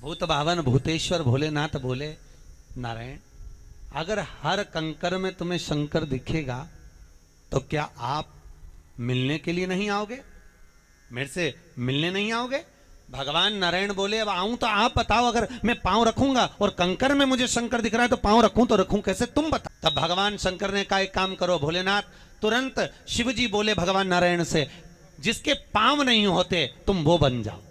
भूत भावन भूतेश्वर भोलेनाथ बोले, नारायण अगर हर कंकर में तुम्हें शंकर दिखेगा तो क्या आप मिलने के लिए नहीं आओगे? मेरे से मिलने नहीं आओगे? भगवान नारायण बोले, अब आऊं तो आप बताओ, अगर मैं पांव रखूंगा और कंकर में मुझे शंकर दिख रहा है तो पांव रखूं तो रखूं कैसे, तुम बताओ। तब भगवान शंकर ने कहा, एक काम करो भोलेनाथ। तुरंत शिव जी बोले भगवान नारायण से, जिसके पांव नहीं होते तुम वो बन जाओ,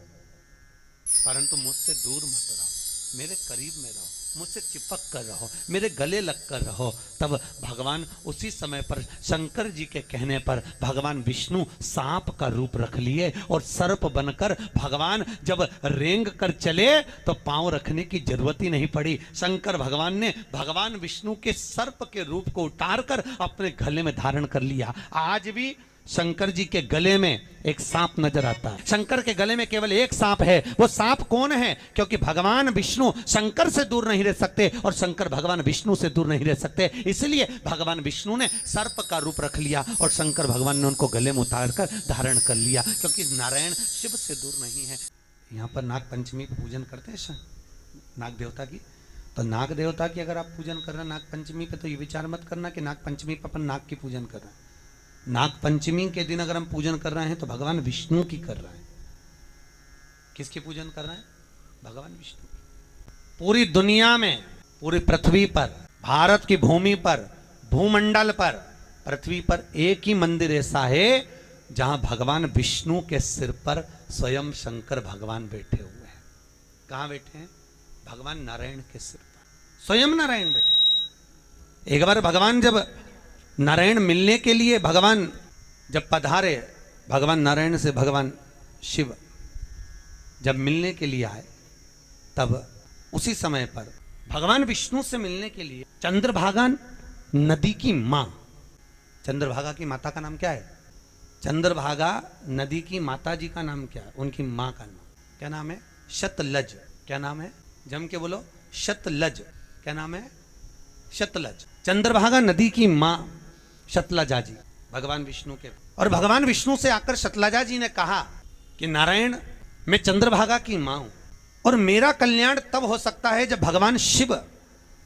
परंतु मुझसे दूर मत रहो, मेरे करीब में रहो, मुझसे चिपक कर रहो, मेरे गले लग कर रहो। तब भगवान उसी समय पर शंकर जी के कहने पर भगवान विष्णु सांप का रूप रख लिए और सर्प बनकर भगवान जब रेंग कर चले तो पांव रखने की जरूरत ही नहीं पड़ी। शंकर भगवान ने भगवान विष्णु के सर्प के रूप को उतार कर अपने गले में धारण कर लिया। आज भी शंकर जी के गले में एक सांप नजर आता है। शंकर के गले में केवल एक सांप है। वो सांप कौन है? क्योंकि भगवान विष्णु शंकर से दूर नहीं रह सकते और शंकर भगवान विष्णु से दूर नहीं रह सकते, इसलिए भगवान विष्णु ने सर्प का रूप रख लिया और शंकर भगवान ने उनको गले में उतार कर धारण कर लिया, क्योंकि नारायण शिव से दूर नहीं है। यहाँ पर नाग पंचमी पर पूजन करते हैं नाग देवता की। तो नाग देवता की अगर आप पूजन कर रहे हैं नाग पंचमी पे, तो ये विचार मत करना कि नाग पंचमी पर अपन नाग की पूजन कर रहे हैं। नाग पंचमी के दिन अगर हम पूजन कर रहे हैं तो भगवान विष्णु की कर रहे हैं। किसकी पूजन कर रहे हैं? भगवान विष्णु की। पूरी दुनिया में, पूरी पृथ्वी पर, भारत की भूमि पर, भूमंडल पर, पृथ्वी पर एक ही मंदिर ऐसा है जहां भगवान विष्णु के सिर पर स्वयं शंकर भगवान बैठे हुए हैं। कहां बैठे हैं? भगवान नारायण के सिर पर स्वयं नारायण बैठे। एक बार भगवान जब नारायण मिलने के लिए भगवान जब पधारे, भगवान नारायण से भगवान शिव जब मिलने के लिए आए, तब उसी समय पर भगवान विष्णु से मिलने के लिए चंद्रभागा नदी की मां, चंद्रभागा की माता का नाम क्या है? चंद्रभागा नदी की माता जी का नाम क्या है? उनकी मां का नाम क्या नाम है? शतलज। क्या नाम है? जम के बोलो, शतलज। क्या नाम है? शतलज। चंद्रभागा नदी की मां शतलजा जी भगवान विष्णु के। और भगवान विष्णु से आकर शतलजा जी ने कहा कि नारायण, मैं चंद्रभागा की मां हूं और मेरा कल्याण तब हो सकता है जब भगवान शिव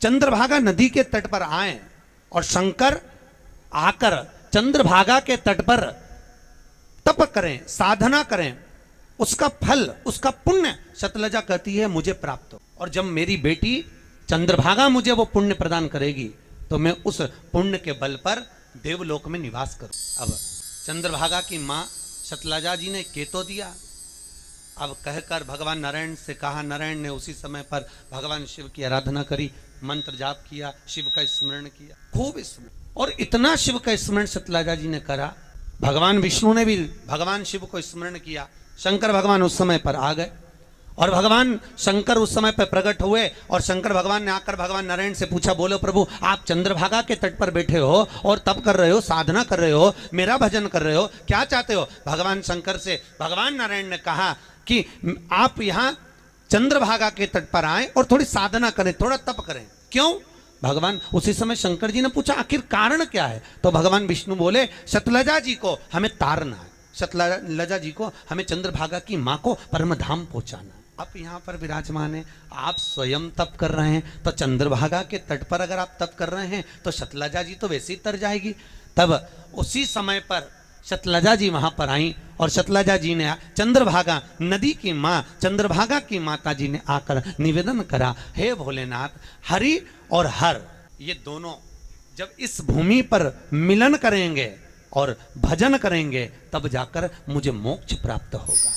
चंद्रभागा नदी के तट पर आए और शंकर आकर चंद्रभागा के तट पर तप करें, साधना करें, उसका फल, उसका पुण्य शतलजा कहती है मुझे प्राप्त हो। और जब मेरी बेटी चंद्रभागा मुझे वो पुण्य प्रदान करेगी तो मैं उस पुण्य के बल पर देवलोक में निवास करूं। अब चंद्रभागा की मां शतलजा जी ने केतो दिया। अब कहकर भगवान नारायण से कहा। नारायण ने उसी समय पर भगवान शिव की आराधना करी, मंत्र जाप किया, शिव का स्मरण किया, खूब स्मरण। और इतना शिव का स्मरण शतलजा जी ने करा, भगवान विष्णु ने भी भगवान शिव को स्मरण किया। शंकर भगवान उस समय पर आ गए और भगवान शंकर उस समय पर प्रकट हुए और शंकर भगवान ने आकर भगवान नारायण से पूछा, बोलो प्रभु, आप चंद्रभागा के तट पर बैठे हो और तप कर रहे हो, साधना कर रहे हो, मेरा भजन कर रहे हो, क्या चाहते हो? भगवान शंकर से भगवान नारायण ने कहा कि आप यहाँ चंद्रभागा के तट पर आए और थोड़ी साधना करें, थोड़ा तप करें। क्यों? भगवान उसी समय शंकर जी ने पूछा आखिर कारण क्या है? तो भगवान विष्णु बोले, शतलजा जी को हमें तारना है, शतलजा जी को हमें चंद्रभागा की मां को परम धाम पहुंचाना। आप यहाँ पर विराजमान हैं, आप स्वयं तप कर रहे हैं, तो चंद्रभागा के तट पर अगर आप तप कर रहे हैं तो शतलजा जी तो वैसे ही तर जाएगी। तब उसी समय पर शतलजा जी वहां पर आई और शतलजा जी ने चंद्रभागा नदी की मां, चंद्रभागा की माता जी ने आकर निवेदन करा, हे भोलेनाथ, हरि और हर ये दोनों जब इस भूमि पर मिलन करेंगे और भजन करेंगे तब जाकर मुझे मोक्ष प्राप्त होगा।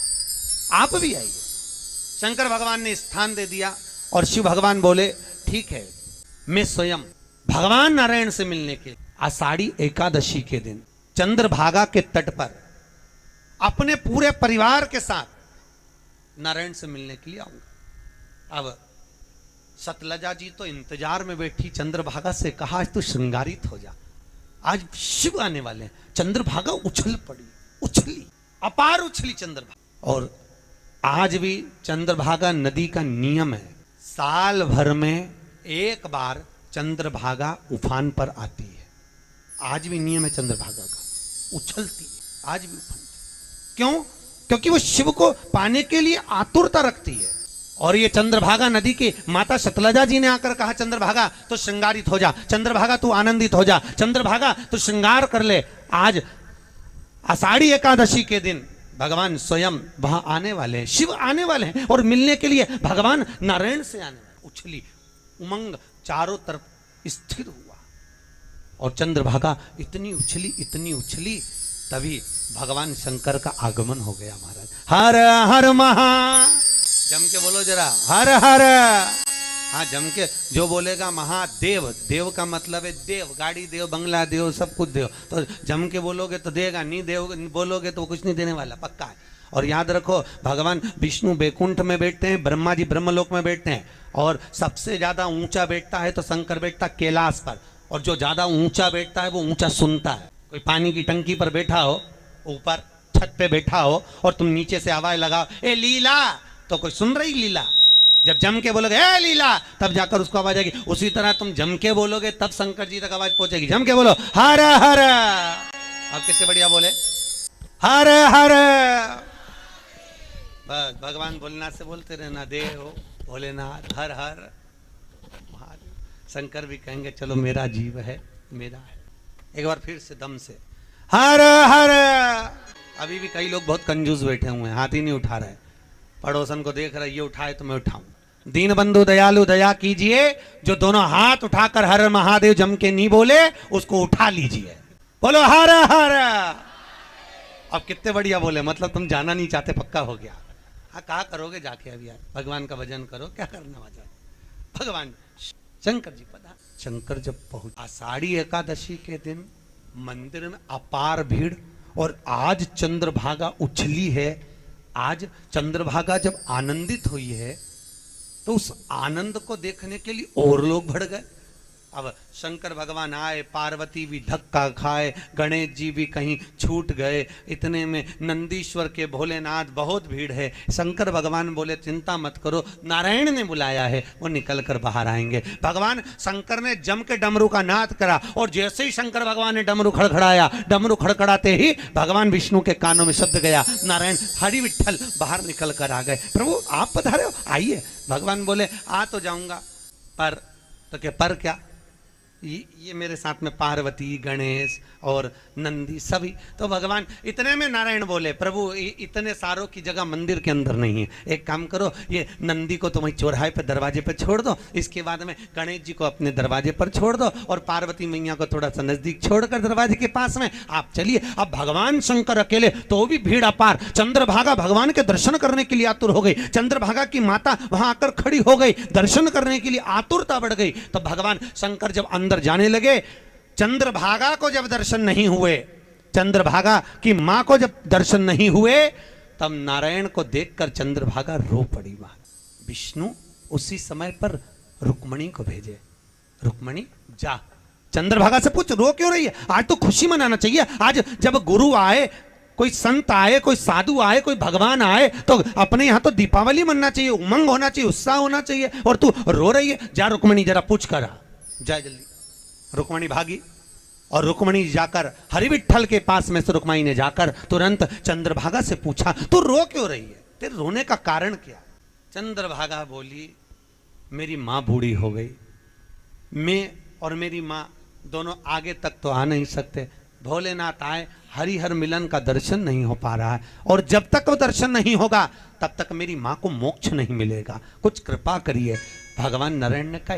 आप भी आइए। शंकर भगवान ने स्थान दे दिया और शिव भगवान बोले, ठीक है, मैं स्वयं भगवान नारायण से मिलने के आषाढ़ी एकादशी के दिन चंद्रभागा के तट पर अपने पूरे परिवार के साथ नारायण से मिलने के लिए आऊंगा। अब शतलजा जी तो इंतजार में बैठी, चंद्रभागा से कहा, आज तू श्रृंगारित हो जा, आज शिव आने वाले हैं। चंद्रभागा उछल पड़ी, उछली, अपार उछली चंद्रभागा। और आज भी चंद्रभागा नदी का नियम है, साल भर में एक बार चंद्रभागा उफान पर आती है। आज भी नियम है चंद्रभागा का, उछलती है, आज भी उफान। क्यों? क्योंकि वो शिव को पाने के लिए आतुरता रखती है और ये चंद्रभागा नदी की माता शतलजा जी ने आकर कहा, चंद्रभागा तो श्रृंगारित हो जा, चंद्रभागा तू आनंदित हो जा, चंद्रभागा तू श्रृंगार कर ले। आज आषाढ़ी एकादशी के दिन भगवान स्वयं वहां आने वाले हैं, शिव आने वाले हैं और मिलने के लिए भगवान नारायण से आने वाले। उछली उमंग चारों तरफ स्थिर हुआ और चंद्रभागा इतनी उछली, तभी भगवान शंकर का आगमन हो गया। महाराज हर हर महा, जम के बोलो जरा, हर हर। हाँ, जम के जो बोलेगा महादेव, देव का मतलब है देव, गाड़ी देव, बंगला देव, सब कुछ देव। तो जम के बोलोगे तो देगा, नहीं देव बोलोगे तो कुछ नहीं देने वाला, पक्का है। और याद रखो, भगवान विष्णु बैकुंठ में बैठते हैं, ब्रह्मा जी ब्रह्मलोक में बैठते हैं, और सबसे ज्यादा ऊंचा बैठता है तो शंकर बैठता कैलाश पर। और जो ज्यादा ऊंचा बैठता है वो ऊंचा सुनता है। कोई पानी की टंकी पर बैठा हो, ऊपर छत पे बैठा हो, और तुम नीचे से आवाज लगाओ ए लीला, तो कोई सुन रही लीला? जब जम के बोलोगे ए लीला, तब जाकर उसको आवाज आएगी। उसी तरह तुम जम के बोलोगे तब शंकर जी तक आवाज पहुंचेगी। जम के बोलो हर हर। अब कितने बढ़िया बोले, हर हर। बस भगवान भोलेनाथ से बोलते रहना, देव भोलेनाथ हर हर महादेव। शंकर भी कहेंगे चलो मेरा जीव है, मेरा है। एक बार फिर से दम से हर हर। अभी भी कई लोग बहुत कंजूस बैठे हुए हैं, हाथ ही नहीं उठा रहे। पड़ोसन को देख रहे, ये उठाए तो मैं उठाऊं। दीन बंधु दयालु दया कीजिए, जो दोनों हाथ उठाकर हर महादेव जम के नहीं बोले उसको उठा लीजिए। बोलो हर हर। अब कितने बढ़िया बोले, मतलब तुम जाना नहीं चाहते, पक्का हो गया। हाँ, कहा करोगे जाके अभी यार, भगवान का भजन करो, क्या करना वजह। भगवान शंकर जी पता, शंकर जब पहुंच आषाढ़ी एकादशी के दिन मंदिर में अपार भीड़, और आज चंद्रभागा उछली है। आज चंद्रभागा जब आनंदित हुई है तो उस आनंद को देखने के लिए और लोग बढ़ गए। अब शंकर भगवान आए, पार्वती भी धक्का खाए, गणेश जी भी कहीं छूट गए। इतने में नंदीश्वर के भोलेनाथ बहुत भीड़ है। शंकर भगवान बोले चिंता मत करो, नारायण ने बुलाया है, वो निकल कर बाहर आएंगे। भगवान शंकर ने जम के डमरू का नाद करा, और जैसे ही शंकर भगवान ने डमरू खड़खड़ाया, डमरू खड़खड़ाते ही भगवान विष्णु के कानों में शब्द गया, नारायण हरि विठ्ठल बाहर निकल कर आ गए। प्रभु आप पधारे हो, आइए। भगवान बोले आ तो जाऊंगा, पर तो क्या पर क्या, ये मेरे साथ में पार्वती, गणेश और नंदी सभी। तो भगवान इतने में नारायण बोले, प्रभु इतने सारों की जगह मंदिर के अंदर नहीं है, एक काम करो, ये नंदी को तुम चौराहे पे दरवाजे पे छोड़ दो, इसके बाद में गणेश जी को अपने दरवाजे पर छोड़ दो, और पार्वती मैया को थोड़ा सा नजदीक छोड़कर दरवाजे के पास में आप चलिए। अब भगवान शंकर अकेले, तो भी भीड़ अपार। चंद्रभागा भगवान के दर्शन करने के लिए आतुर हो गई। चंद्रभागा की माता वहां आकर खड़ी हो गई, दर्शन करने के लिए आतुरता बढ़ गई। तो भगवान शंकर जब अंदर जाने लगे, चंद्रभागा को जब दर्शन नहीं हुए, चंद्रभागा की मां को जब दर्शन नहीं हुए, तब नारायण को देखकर चंद्रभागा रो पड़ी। वहां विष्णु उसी समय पर रुक्मणी को भेजे, रुक्मणी जा चंद्रभागा से पूछ रो क्यों रही है, आज तो खुशी मनाना चाहिए। आज जब गुरु आए, कोई संत आए, कोई साधु आए, कोई भगवान आए, तो अपने यहाँ तो दीपावली मनना चाहिए, उमंग होना चाहिए, उत्साह होना चाहिए, और तू रो रही है। जा रुक्मणी जरा पूछ कर आ, जा जल्दी। रुक्मणी भागी, और रुक्मणी जाकर हरि विठ्ठल के पास में से रुक्मणी ने जाकर तुरंत चंद्रभागा से पूछा तू रो क्यों रही है, तेरे रोने का कारण क्या। चंद्रभागा बोली मेरी माँ बूढ़ी हो गई, मैं और मेरी माँ दोनों आगे तक तो आ नहीं सकते, भोलेनाथ आए, हरिहर मिलन का दर्शन नहीं हो पा रहा है, और जब तक वो दर्शन नहीं होगा तब तक मेरी माँ को मोक्ष नहीं मिलेगा, कुछ कृपा करिए। भगवान नारायण ने कहा